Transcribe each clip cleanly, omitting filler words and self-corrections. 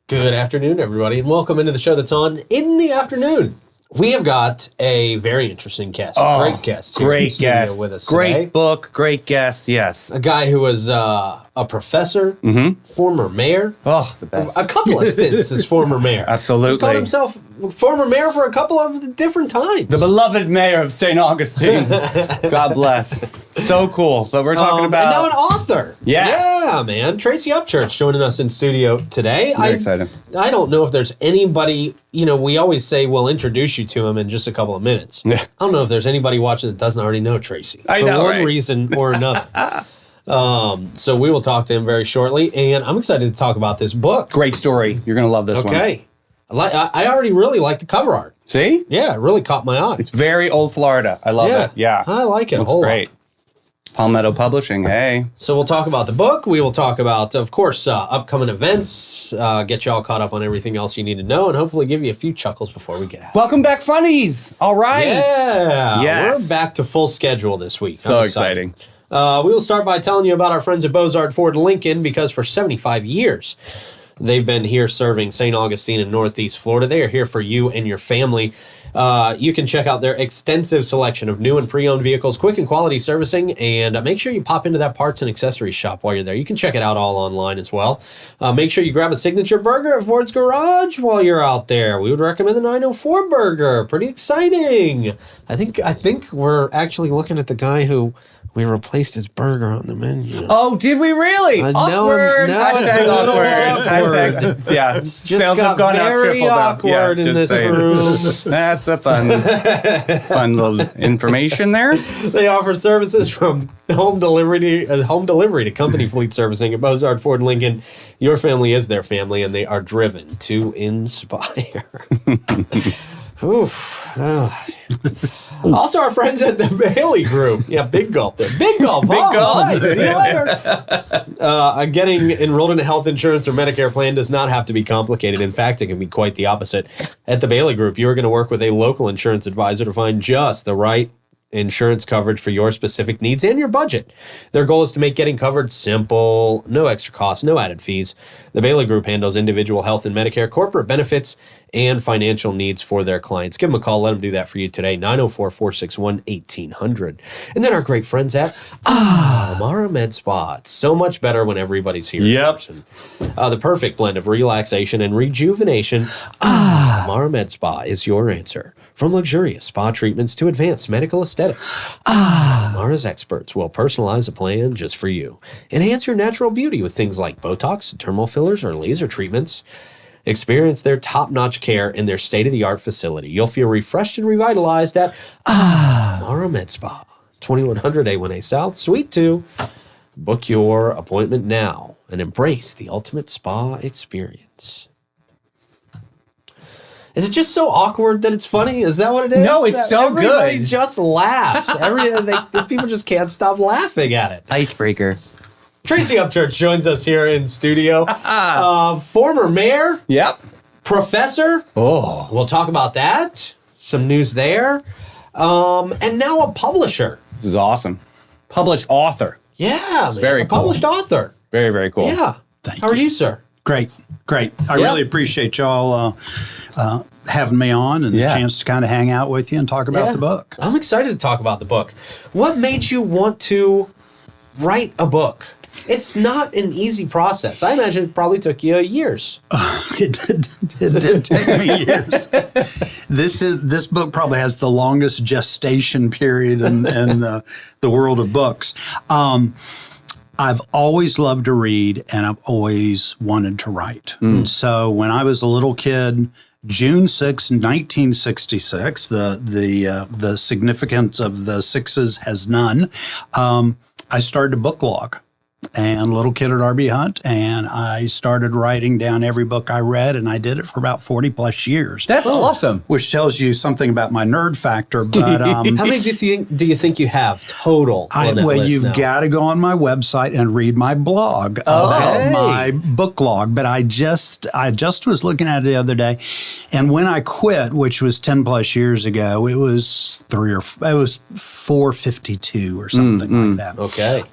Good afternoon, everybody, and welcome into the show that's on in the afternoon. We have got a very interesting guest, great guest here in the studio with us great today. book, great guest, yes. A guy who was a professor, former mayor. Oh, the best. A couple of stints as former mayor. Absolutely. He's called himself former mayor for a couple of different times. The beloved mayor of St. Augustine. God bless. So cool. But we're talking about... And now an author. Yes. Yeah, man. Tracy Upchurch joining us in studio today. Very excited. I don't know if there's anybody, we always say we'll introduce you to him in just a couple of minutes. Yeah. I don't know if there's anybody watching that doesn't already know Tracy. I know, for one right? reason or another. So we will talk to him very shortly, and I'm excited to talk about this book. Great story. You're going to love this one. Okay. I already really like the cover art. See? Yeah, it really caught my eye. It's very old Florida. I love it. Yeah. I like it a Looks whole great. lot. Palmetto Publishing, hey. So we'll talk about the book. We will talk about, of course, upcoming events, get you all caught up on everything else you need to know, and hopefully give you a few chuckles before we get out. Welcome back, funnies. All right. Yeah. Yes. We're back to full schedule this week. So I'm exciting. We will start by telling you about our friends at Bozard Ford Lincoln, because for 75 years, they've been here serving St. Augustine and Northeast Florida. They are here for you and your family. You can check out their extensive selection of new and pre-owned vehicles, quick and quality servicing, and make sure you pop into that parts and accessories shop while you're there. You can check it out all online as well. Make sure you grab a signature burger at Ford's Garage while you're out there. We would recommend the 904 burger. Pretty exciting. I think we're actually looking at the guy who we replaced his burger on the menu. Oh, did we really? Awkward. Now it's Hashtag a little awkward. Hashtag, yeah. Just Sales got have gone up very triple down. awkward Yeah, in just this saying. room. That's a fun little information there. They offer services from home delivery to company fleet servicing at Bozard Ford Lincoln. Your family is their family, and they are driven to inspire. Oof. Also, our friends at the Bailey Group. Yeah, big gulp there. Big gulp. Big gulp. Right. See you later. Getting enrolled in a health insurance or Medicare plan does not have to be complicated. In fact, it can be quite the opposite. At the Bailey Group, you are going to work with a local insurance advisor to find just the right insurance coverage for your specific needs and your budget. Their goal is to make getting covered simple, no extra costs, no added fees. The Bailey Group handles individual health and Medicare, corporate benefits, and financial needs for their clients. Give them a call. Let them do that for you today, 904-461-1800. And then our great friends at Amara Med Spa. It's so much better when everybody's here in person. The perfect blend of relaxation and rejuvenation. Amara Med Spa is your answer. From luxurious spa treatments to advanced medical aesthetics, Amara's experts will personalize a plan just for you. Enhance your natural beauty with things like Botox, dermal fillers, or laser treatments. Experience their top-notch care in their state-of-the-art facility. You'll feel refreshed and revitalized at Amara Med Spa, 2100 A1A South, Suite 2. Book your appointment now and embrace the ultimate spa experience. Is it just so awkward that it's funny? Is that what it is? No, it's so Everybody good. just laughs. People just can't stop laughing at it. Icebreaker. Tracy Upchurch joins us here in studio. Former mayor. Yep. Professor. Oh. We'll talk about that. Some news there. And now a publisher. This is awesome. Published author. Yeah. Very a cool. Published author. Very, very cool. Yeah. Thank How are you, sir? Great. I really appreciate y'all having me on and the chance to kind of hang out with you and talk about the book. I'm excited to talk about the book. What made you want to write a book? It's not an easy process. I imagine it probably took you years. It did take me years. This book probably has the longest gestation period in the world of books. I've always loved to read, and I've always wanted to write. And so when I was a little kid, June 6, 1966, the significance of the sixes has none, I started a book log. And little kid at R.B. Hunt, and I started writing down every book I read, and I did it for about 40 plus years. That's awesome. Which tells you something about my nerd factor. But How many do you think you have total? You've got to go on my website and read my blog about my book log. But I just was looking at it the other day, and when I quit, which was 10 plus years ago, it was 452 or something like that. Okay.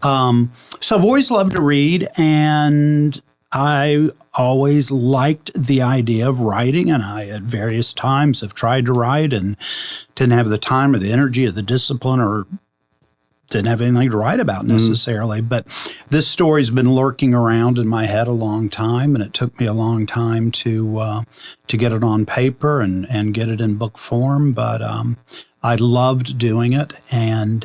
So I've always loved to read, and I always liked the idea of writing, and I at various times have tried to write and didn't have the time or the energy or the discipline or didn't have anything to write about necessarily. But this story's been lurking around in my head a long time, and it took me a long time to get it on paper and get it in book form. But I loved doing it, and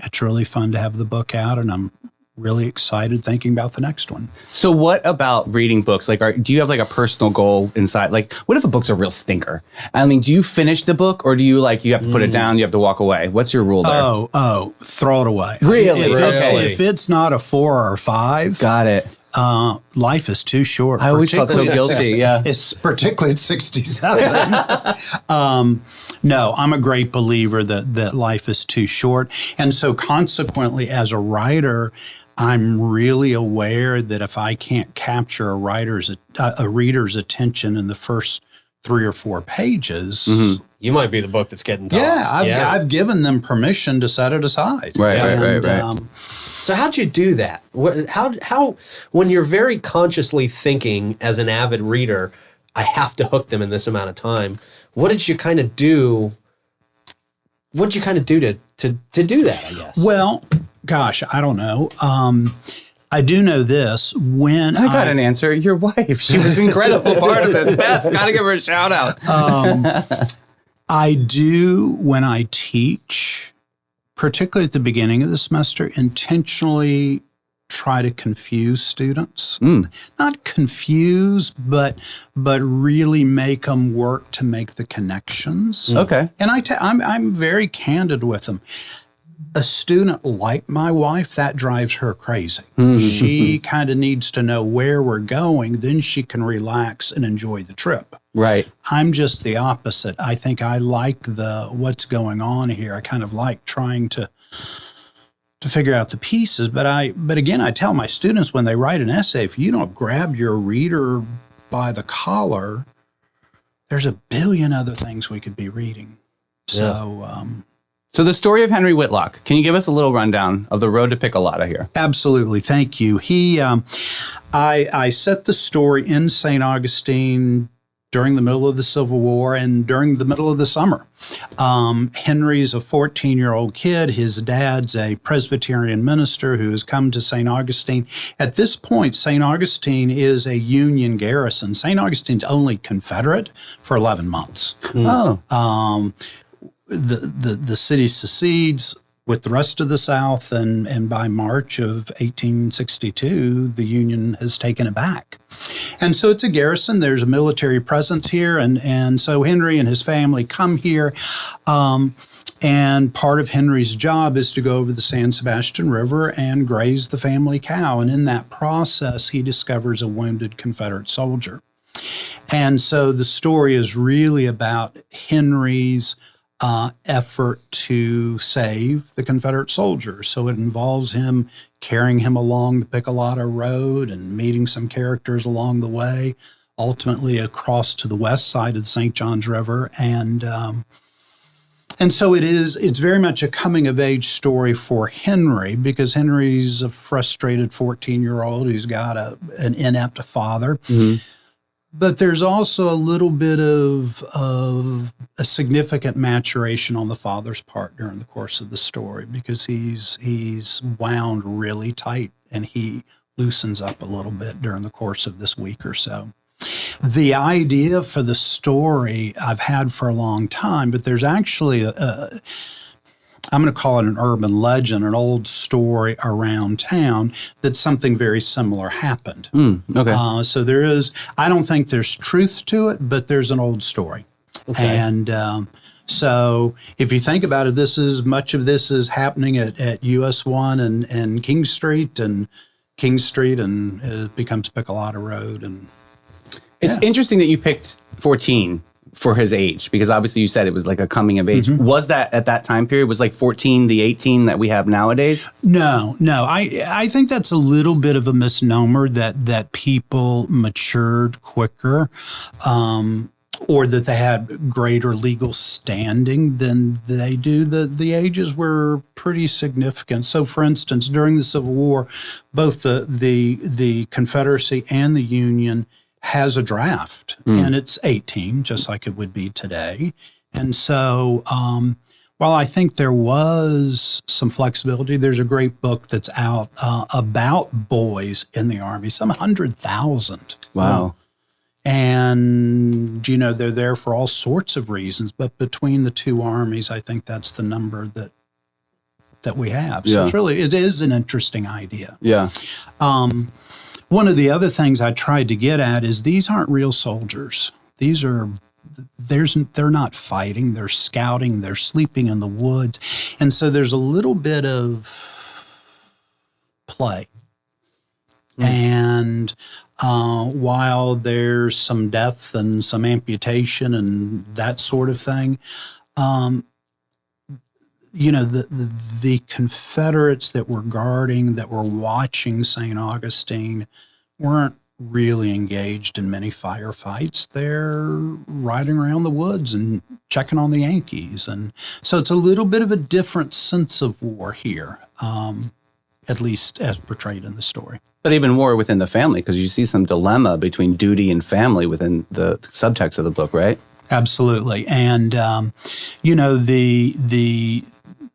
it's really fun to have the book out, and I'm really excited thinking about the next one. So what about reading books? Like, do you have like a personal goal inside? Like, what if a book's a real stinker? I mean, do you finish the book, or do you you have to put it down, you have to walk away? What's your rule there? Oh, throw it away. Really? If it's not a 4 or 5. Got it. Life is too short. I always felt so guilty. Yeah. It's particularly at 67. No, I'm a great believer that life is too short. And so consequently, as a writer, I'm really aware that if I can't capture a reader's attention in the first 3 or 4 pages, you might be the book that's getting tossed. I've given them permission to set it aside. Right. So how'd you do that? How when you're very consciously thinking as an avid reader, I have to hook them in this amount of time. What did you kind of do? What did you kind of do to do that, I guess? Well, gosh, I don't know. I do know this. When I got an answer. Your wife. She was an incredible part of this. Beth, got to give her a shout out. I do, when I teach, particularly at the beginning of the semester, intentionally try to confuse students. Not confuse, but really make them work to make the connections. Okay. And I'm very candid with them. A student like my wife, that drives her crazy. She kind of needs to know where we're going, then she can relax and enjoy the trip. Right. I'm just the opposite. I think I like what's going on here. I kind of like trying to figure out the pieces. But again, I tell my students when they write an essay, if you don't grab your reader by the collar, there's a billion other things we could be reading. So the story of Henry Whitlock, can you give us a little rundown of the road to Piccolata here? Absolutely. Thank you. I set the story in St. Augustine during the middle of the Civil War and during the middle of the summer. Henry's a 14-year-old kid. His dad's a Presbyterian minister who has come to St. Augustine. At this point, St. Augustine is a Union garrison. St. Augustine's only Confederate for 11 months. The city secedes with the rest of the South, and by March of 1862, the Union has taken it back. And so it's a garrison. There's a military presence here, and so Henry and his family come here, and part of Henry's job is to go over the San Sebastian River and graze the family cow, and in that process, he discovers a wounded Confederate soldier. And so the story is really about Henry's effort to save the Confederate soldier. So it involves him carrying him along the Piccolata Road and meeting some characters along the way, ultimately across to the west side of the St. Johns River. And so it's very much a coming-of-age story for Henry, because Henry's a frustrated 14-year-old who's got an inept father. But there's also a little bit of a significant maturation on the father's part during the course of the story, because he's wound really tight and he loosens up a little bit during the course of this week or so. The idea for the story I've had for a long time, but there's actually I'm going to call it an urban legend, an old story around town that something very similar happened. Okay. So there is, I don't think there's truth to it, but there's an old story. Okay. And so if you think about it, much of this is happening at US 1 and King Street, and it becomes Piccolata Road. And it's interesting that you picked 14 for his age, because obviously you said it was like a coming of age. Was that at that time period? Was like 14 the 18 that we have nowadays? No. I think that's a little bit of a misnomer that people matured quicker. or that they had greater legal standing than they do. The ages were pretty significant. So, for instance, during the Civil War, both the Confederacy and the Union has a draft, and it's 18, just like it would be today. And so, while I think there was some flexibility, there's a great book that's out about boys in the Army, some 100,000. Wow. And, they're there for all sorts of reasons. But between the two armies, I think that's the number that we have. So it is an interesting idea. Yeah. One of the other things I tried to get at is these aren't real soldiers. They're not fighting. They're scouting. They're sleeping in the woods. And so there's a little bit of play. And while there's some death and some amputation and that sort of thing, the Confederates that were guarding, that were watching St. Augustine, weren't really engaged in many firefights. They're riding around the woods and checking on the Yankees. And so it's a little bit of a different sense of war here, at least as portrayed in the story. But even war within the family, because you see some dilemma between duty and family within the subtext of the book, right? Absolutely. And,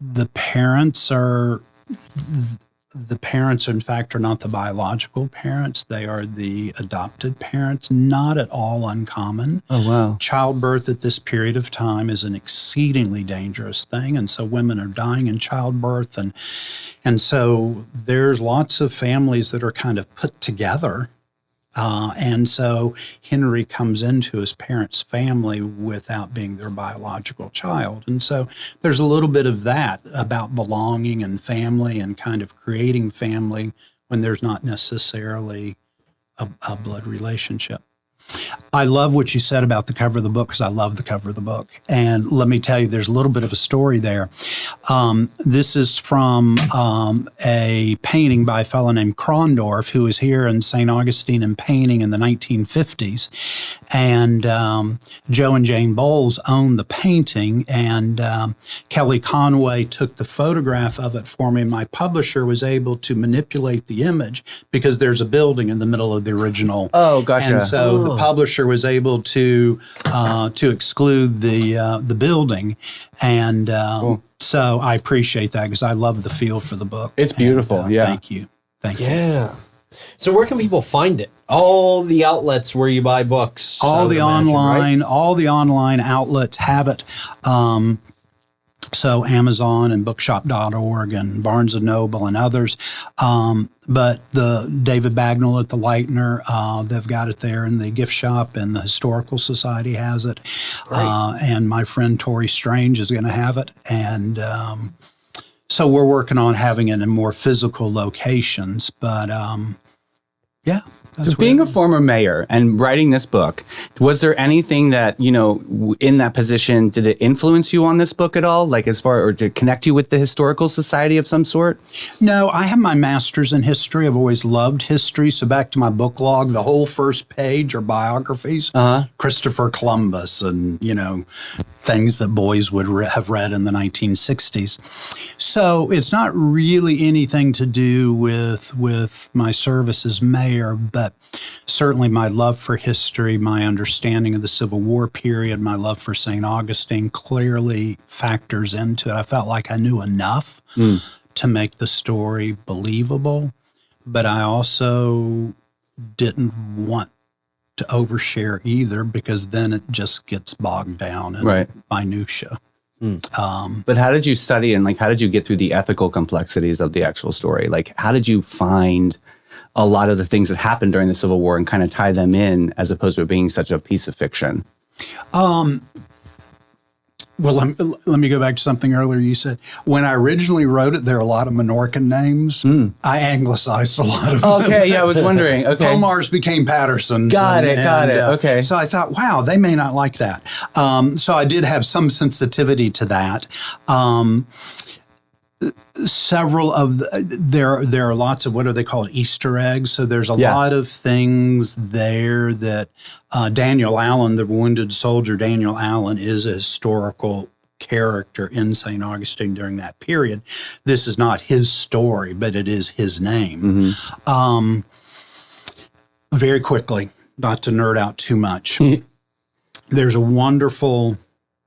the parents are... The parents, in fact, are not the biological parents. They are the adopted parents, not at all uncommon. Oh, wow. Childbirth at this period of time is an exceedingly dangerous thing, and so women are dying in childbirth. And so there's lots of families that are kind of put together. And so Henry comes into his parents' family without being their biological child. And so there's a little bit of that about belonging and family and kind of creating family when there's not necessarily a blood relationship. I love what you said about the cover of the book, because I love the cover of the book. And let me tell you, there's a little bit of a story there. This is from a painting by a fellow named Krondorf, who was here in St. Augustine and painting in the 1950s. And Joe and Jane Bowles owned the painting, and Kelly Conway took the photograph of it for me. My publisher was able to manipulate the image because there's a building in the middle of the original. Oh, gotcha. And so the publisher was able to exclude the building, and Cool. So I appreciate that because I love the feel for the book. It's beautiful. And, Yeah. Thank you. Yeah. So where can people find it? All the outlets where you buy books. All the imagine, right? all the online outlets have it. So Amazon and bookshop.org and Barnes & Noble and others. But the David Bagnall at the Leitner, they've got it there in the gift shop, and the Historical Society has it. And my friend Tori Strange is going to have it. And so we're working on having it in more physical locations. But yeah. So being a former mayor and writing this book, was there anything that, in that position, did it influence you on this book at all? Like or to connect you with the Historical Society of some sort? No, I have my master's in history. I've always loved history. So back to my book log, the whole first page are biographies. Christopher Columbus and, things that boys would have read in the 1960s. So it's not really anything to do with my service as mayor, but certainly my love for history, my understanding of the Civil War period, my love for St. Augustine clearly factors into it. I felt like I knew enough to make the story believable, but I also didn't want to overshare either, because then it just gets bogged down in minutia. But how did you study and how did you get through the ethical complexities of the actual story? How did you find a lot of the things that happened during the Civil War and kind of tie them in, as opposed to it being such a piece of fiction? Well, let me go back to something earlier you said. When I originally wrote it, there are a lot of Menorcan names. I anglicized a lot of them. Okay, yeah, I was wondering. Okay. Pomars became Pattersons. Got it. Okay. So I thought, wow, they may not like that. So I did have some sensitivity to that. several of there are lots of, what are they called, Easter eggs. So there's a lot of things there that Daniel Allen, the wounded soldier Daniel Allen, is a historical character in St. Augustine during that period. This is not his story, but it is his name. Very quickly, not to nerd out too much, there's a wonderful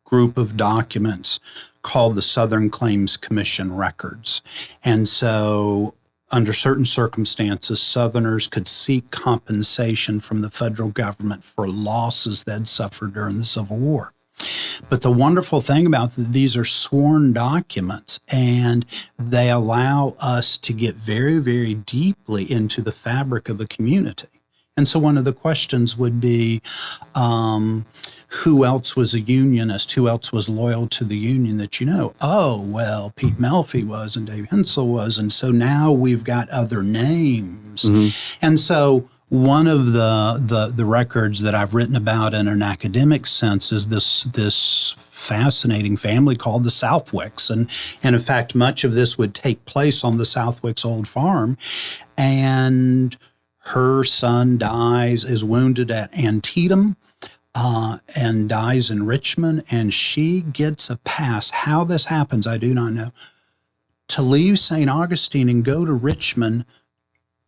group of documents called the Southern Claims Commission records. And so under certain circumstances, Southerners could seek compensation from the federal government for losses they'd suffered during the Civil War. But the wonderful thing about these are sworn documents, and they allow us to get very, very deeply into the fabric of a community. And so one of the questions would be, who else was a unionist? Who else was loyal to the union that you know? Oh, well, Pete Melfi was and Dave Hensel was. And so now we've got other names. And so one of the records that I've written about in an academic sense is this fascinating family called the Southwicks. And in fact, much of this would take place on the Southwicks old farm. And her son dies, is wounded at Antietam, and dies in Richmond, and she gets a pass. How this happens, I do not know, to leave St. Augustine and go to Richmond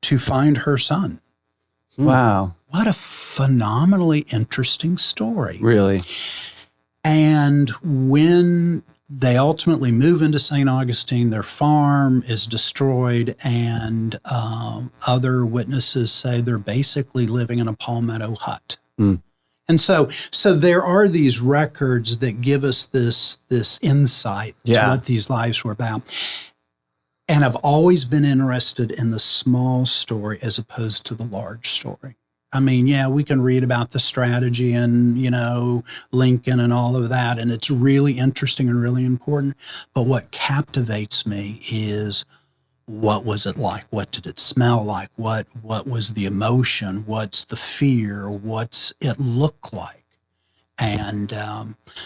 to find her son. Wow. What a phenomenally interesting story. Really? And when they ultimately move into St. Augustine, their farm is destroyed, and other witnesses say they're basically living in a palmetto hut. And so there are these records that give us this insight to what these lives were about. And I've always been interested in the small story as opposed to the large story. I mean, yeah, we can read about the strategy and, Lincoln and all of that, and it's really interesting and really important. But what captivates me is, what was it like? What did it smell like? What was the emotion? What's the fear? What's it look like? And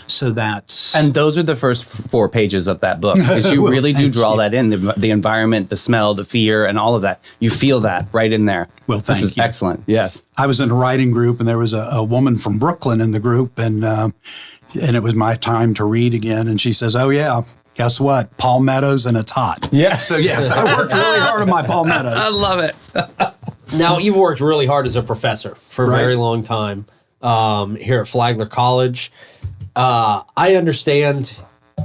so that's... And those are the first 4 pages of that book, because you really do draw that in, the environment, the smell, the fear, and all of that. You feel that right in there. Well, thank you. This is excellent. Yes. I was in a writing group, and there was a woman from Brooklyn in the group, and it was my time to read again. And she says, oh, yeah, guess what? Palmettos, and it's hot. Yeah. So, yes, I worked really hard on my palmettos. I love it. Now, you've worked really hard as a professor for a very long time here at Flagler College. I understand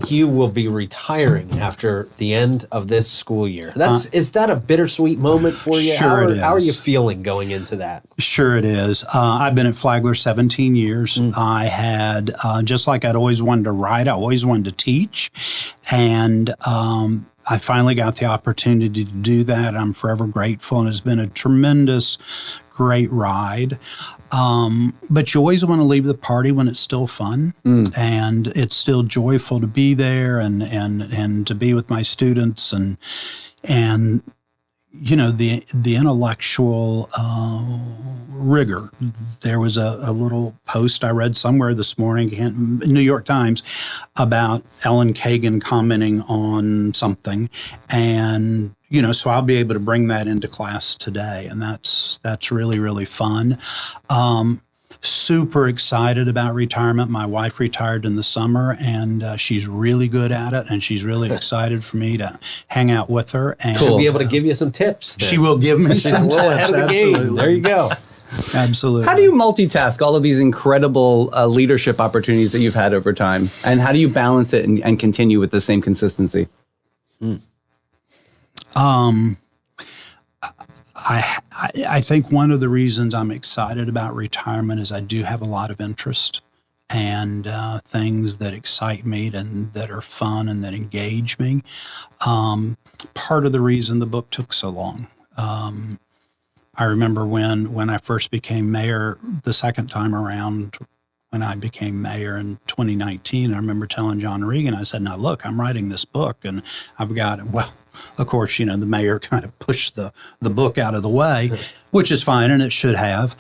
you will be retiring after the end of this school year. Is that a bittersweet moment for you? Sure it is. How are you feeling going into that? Sure it is. I've been at Flagler 17 years. I had, just like I'd always wanted to write, I always wanted to teach. And I finally got the opportunity to do that. I'm forever grateful, and it's been a tremendous, great ride. But you always want to leave the party when it's still fun, and it's still joyful to be there and to be with my students and the intellectual rigor. There was a little post I read somewhere this morning, New York Times, about Ellen Kagan commenting on something, and so I'll be able to bring that into class today, and that's really, really fun. Super excited about retirement. My wife retired in the summer, and she's really good at it, and she's really excited for me to hang out with her. And She'll be able to give you some tips. She will give me some She's a little tips. ahead of the game. There you go. Absolutely. How do you multitask all of these incredible leadership opportunities that you've had over time? And how do you balance it and continue with the same consistency? I think one of the reasons I'm excited about retirement is I do have a lot of interest and things that excite me and that are fun and that engage me. Part of the reason the book took so long. I remember when I first became mayor the second time around, when I became mayor in 2019, I remember telling John Regan, I said, now look, I'm writing this book and I've got, well, of course, the mayor kind of pushed the book out of the way, which is fine, and it should have.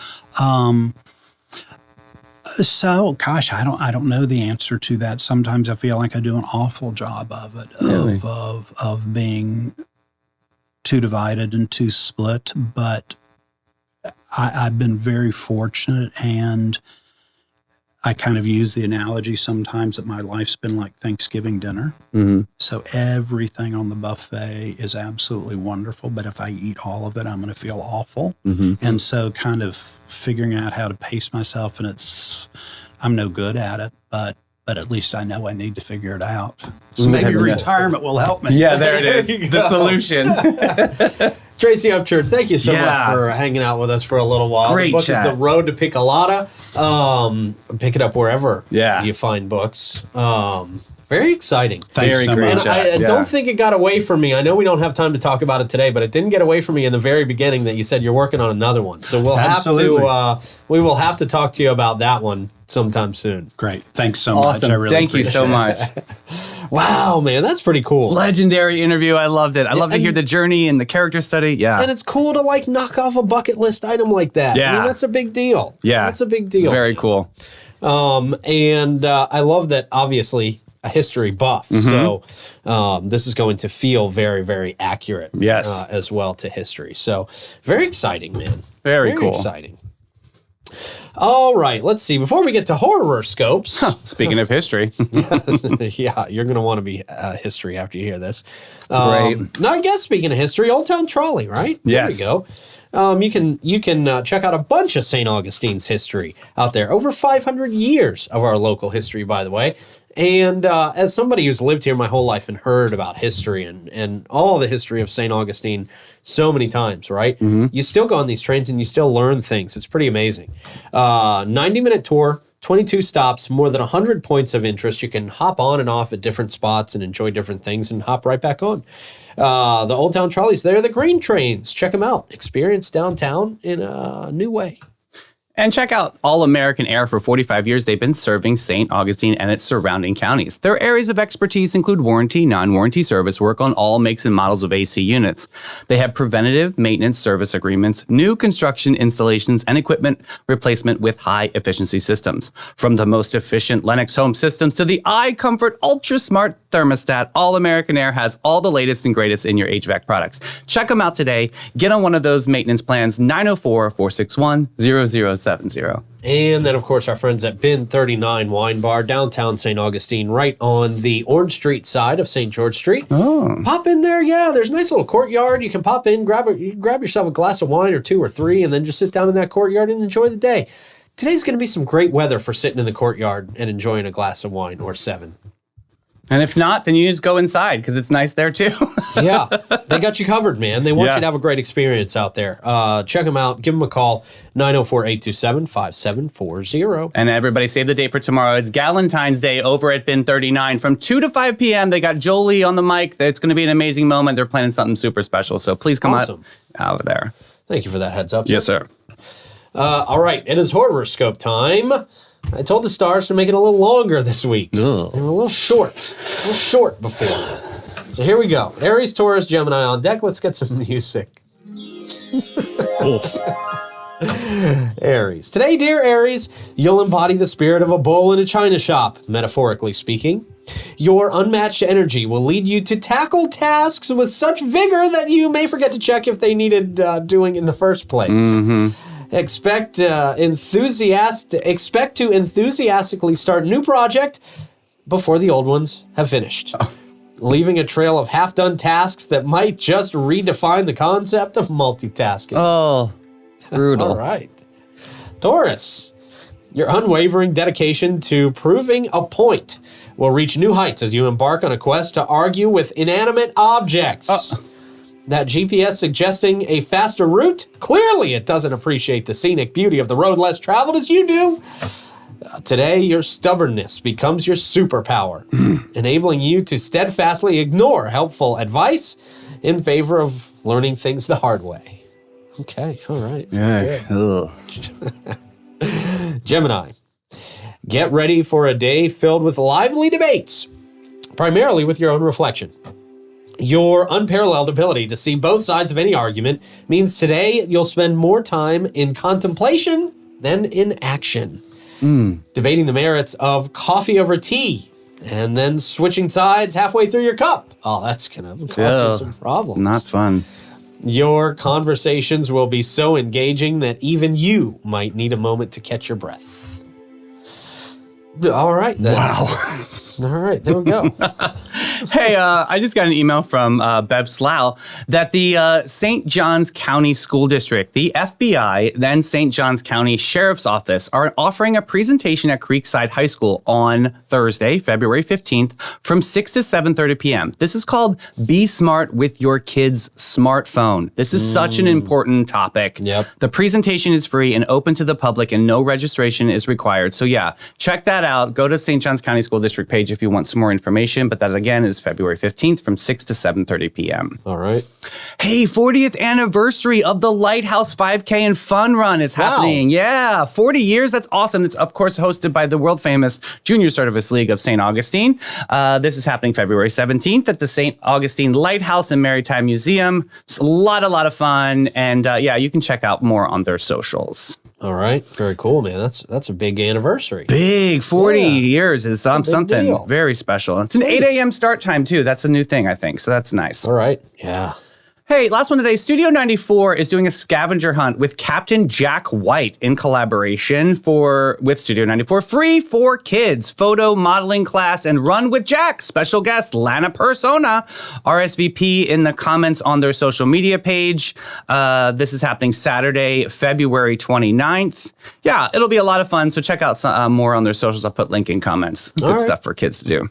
So, gosh, I don't know the answer to that. Sometimes I feel like I do an awful job of it, Really? of being too divided and too split. But I've been very fortunate, and I kind of use the analogy sometimes that my life's been like Thanksgiving dinner. Mm-hmm. So everything on the buffet is absolutely wonderful, but if I eat all of it, I'm going to feel awful. Mm-hmm. And so kind of figuring out how to pace myself, and I'm no good at it, but at least I know I need to figure it out. So maybe retirement will help me. Yeah, there it is. you The go. solution. Tracy Upchurch, thank you so much for hanging out with us for a little while. Great the book chat. is The Road to Piccolata. Pick it up wherever you find books. Very exciting. Thanks Very so great much. And I Yeah. don't think it got away from me. I know we don't have time to talk about it today, but it didn't get away from me in the very beginning that you said you're working on another one. So we'll Absolutely. we will have to talk to you about that one sometime soon. Great. Thanks so much. Awesome. I really Thank you so appreciate it. much. Wow, man, that's pretty cool. Legendary interview. I loved it. I love to and- hear the journey and the character study. Yeah. And it's cool to like knock off a bucket list item like that. I Yeah. mean, that's a big deal. Yeah. That's a big deal. Very cool. And I love that, obviously, a history buff. So this is going to feel very, very accurate Yes. as well to history. So very exciting, man. Very cool. exciting. All right, let's see. Before we get to horoscopes, Speaking of history. yeah, you're going to want to be history after you hear this. Great. Now, I guess speaking of history, Old Town Trolley, right? Yes. There we go. You can check out a bunch of St. Augustine's history out there. Over 500 years of our local history, by the way. And as somebody who's lived here my whole life and heard about history and all the history of St. Augustine so many times, right? You still go on these trains and you still learn things. It's pretty amazing. 90-minute tour, 22 stops, more than 100 points of interest. You can hop on and off at different spots and enjoy different things and hop right back on. The Old Town Trolleys, they're the green trains. Check them out. Experience downtown in a new way. And check out All American Air. For 45 years, they've been serving St. Augustine and its surrounding counties. Their areas of expertise include warranty, non-warranty service work on all makes and models of AC units. They have preventative maintenance service agreements, new construction installations, and equipment replacement with high-efficiency systems. From the most efficient Lennox home systems to the iComfort Ultra Smart thermostat, All American Air has all the latest and greatest in your HVAC products. Check them out today. Get on one of those maintenance plans, 904-461-0070. And then, of course, our friends at Bin 39 Wine Bar, downtown St. Augustine, right on the Orange Street side of St. George Street. Oh. Pop in there. Yeah, there's a nice little courtyard. You can pop in, grab yourself a glass of wine or two or three, and then just sit down in that courtyard and enjoy the day. Today's going to be some great weather for sitting in the courtyard and enjoying a glass of wine or seven. And if not, then you just go inside because it's nice there too. Yeah, they got you covered, man. They want Yeah. you to have a great experience out there. Check them out. Give them a call, 904-827-5740. And everybody save the date for tomorrow. It's Galentine's Day over at Bin 39 from 2 to 5 p.m. They got Jolie on the mic. It's going to be an amazing moment. They're planning something super special. So please come Awesome. out there. Thank you for that heads up. Yes, sir. All right, it is horoscope time. I told the stars to make it a little longer this week. They were a little short before. So here we go. Aries, Taurus, Gemini on deck. Let's get some music. Aries. Today, dear Aries, you'll embody the spirit of a bull in a china shop, metaphorically speaking. Your unmatched energy will lead you to tackle tasks with such vigor that you may forget to check if they needed doing in the first place. Expect to enthusiastically start a new project before the old ones have finished, leaving a trail of half-done tasks that might just redefine the concept of multitasking. Oh, brutal. All right. Taurus, your unwavering dedication to proving a point will reach new heights as you embark on a quest to argue with inanimate objects. That GPS suggesting a faster route? Clearly it doesn't appreciate the scenic beauty of the road less traveled as you do. Today, your stubbornness becomes your superpower, enabling you to steadfastly ignore helpful advice in favor of learning things the hard way. Okay, all right. Yes. Ugh. Gemini, get ready for a day filled with lively debates, primarily with your own reflection. Your unparalleled ability to see both sides of any argument means today you'll spend more time in contemplation than in action. debating the merits of coffee over tea, and then switching sides halfway through your cup. Oh, that's going to cause you some problems. Not fun. Your conversations will be so engaging that even you might need a moment to catch your breath. All right, then. Wow. All right, there we go. Hey, I just got an email from Bev Slough that the St. Johns County School District, the FBI, then St. Johns County Sheriff's Office are offering a presentation at Creekside High School on Thursday, February 15th from 6 to 7:30 p.m. This is called Be Smart with Your Kid's Smartphone. This is such an important topic. Yep. The presentation is free and open to the public and no registration is required. So yeah, check that out. Go to St. Johns County School District page if you want some more information, but that again is February 15th from 6 to 7:30 p.m. All right. Hey, 40th anniversary of the Lighthouse 5K and Fun Run is happening. Yeah, 40 years. That's awesome. It's, of course, hosted by the world famous Junior Service League of St. Augustine. This is happening February 17th at the St. Augustine Lighthouse and Maritime Museum. It's a lot of fun. And yeah, you can check out more on their socials. All right. Very cool, man. That's a big anniversary. Big 40 years is something deal. very special. It's an 8 a.m. start time, too. That's a new thing, I think. So that's nice. All right. Yeah. Hey, last one today. Studio 94 is doing a scavenger hunt with Captain Jack White in collaboration with Studio 94. Free for kids, photo modeling class, and run with Jack. Special guest Lana Persona, RSVP in the comments on their social media page. This is happening Saturday, February 29th. Yeah, it'll be a lot of fun. So check out more on their socials. I'll put link in comments. Good stuff for kids to do.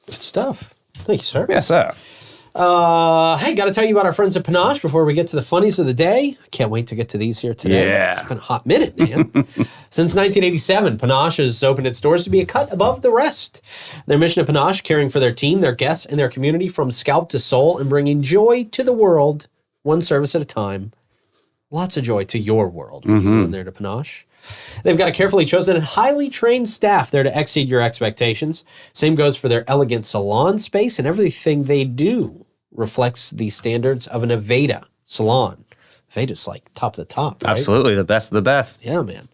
Good stuff. Thank you, sir. Yes, sir. Hey, got to tell you about our friends at Panache before we get to the funnies of the day. I can't wait to get to these here today. Yeah. It's been a hot minute, man. Since 1987, Panache has opened its doors to be a cut above the rest. Their mission at Panache, caring for their team, their guests, and their community from scalp to soul and bringing joy to the world, one service at a time. Lots of joy to your world when you're in there to Panache. They've got a carefully chosen and highly trained staff there to exceed your expectations. Same goes for their elegant salon space, and everything they do reflects the standards of an Aveda salon. Aveda's like top of the top, right? Absolutely. The best of the best. Yeah, man.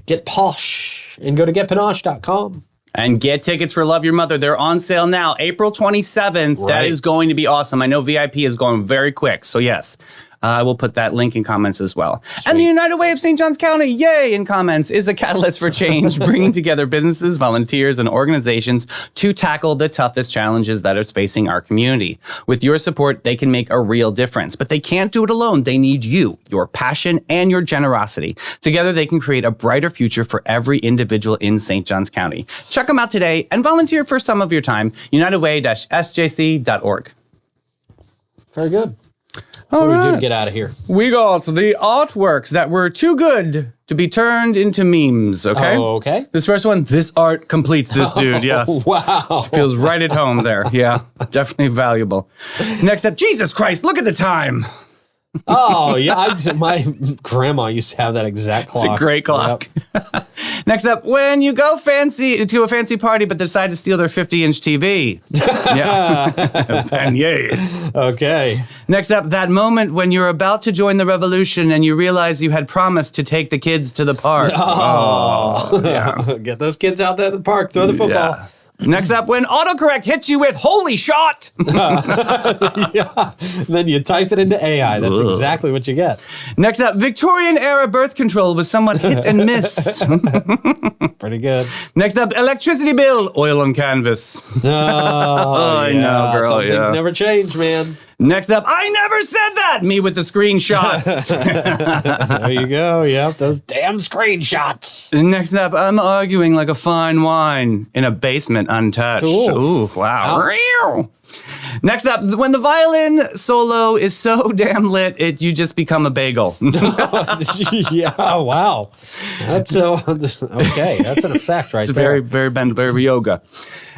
Get posh and go to getpanache.com. And get tickets for Love Your Mother. They're on sale now, April 27th. Right. That is going to be awesome. I know VIP is going very quick. So yes, I will put that link in comments as well. Sweet. And the United Way of St. Johns County, yay, in comments, is a catalyst for change, bringing together businesses, volunteers, and organizations to tackle the toughest challenges that are facing our community. With your support, they can make a real difference, but they can't do it alone. They need you, your passion, and your generosity. Together, they can create a brighter future for every individual in St. Johns County. Check them out today and volunteer for some of your time. UnitedWay-SJC.org. Very good. All What do we do right. to get out of here? We got the artworks that were too good to be turned into memes, okay? Oh, okay. This first one, this art completes this dude, yes. Wow. Feels right at home there, yeah. Definitely valuable. Next up, Jesus Christ, look at the time. Oh, yeah. My grandma used to have that exact clock. It's a great clock. Yep. Next up, when you go to a fancy party but decide to steal their 50-inch TV. Yeah. Beignets. Okay. Next up, that moment when you're about to join the revolution and you realize you had promised to take the kids to the park. Oh. Yeah. Get those kids out there at the park. Throw the football. Yeah. Next up, when autocorrect hits you with "holy shot." Yeah. Then you type it into AI. That's exactly what you get. Next up, Victorian era birth control was somewhat hit and miss. Pretty good. Next up, electricity bill, oil on canvas. Oh, I know, girl, Some things yeah. never change, man. Next up, I never said that. Me with the screenshots. There you go. Yep. Those damn screenshots. And next up, I'm arguing like a fine wine in a basement untouched. Ooh. Ooh, wow. Next up, when the violin solo is so damn lit, you just become a bagel. Yeah. Wow. That's okay. That's an effect right It's there. very yoga.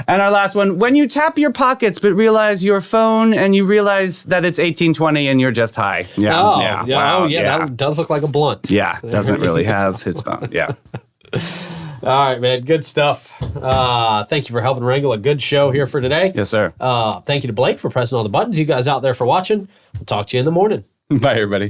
And our last one, when you tap your pockets but realize your phone and you realize that it's 1820 and you're just high. Yeah. Oh, yeah. yeah. Wow, Oh, yeah. That does look like a blunt. Yeah, doesn't really have his phone. Yeah. All right, man. Good stuff. Thank you for helping wrangle a good show here for today. Yes, sir. Thank you to Blake for pressing all the buttons. You guys out there for watching. We'll talk to you in the morning. Bye, everybody.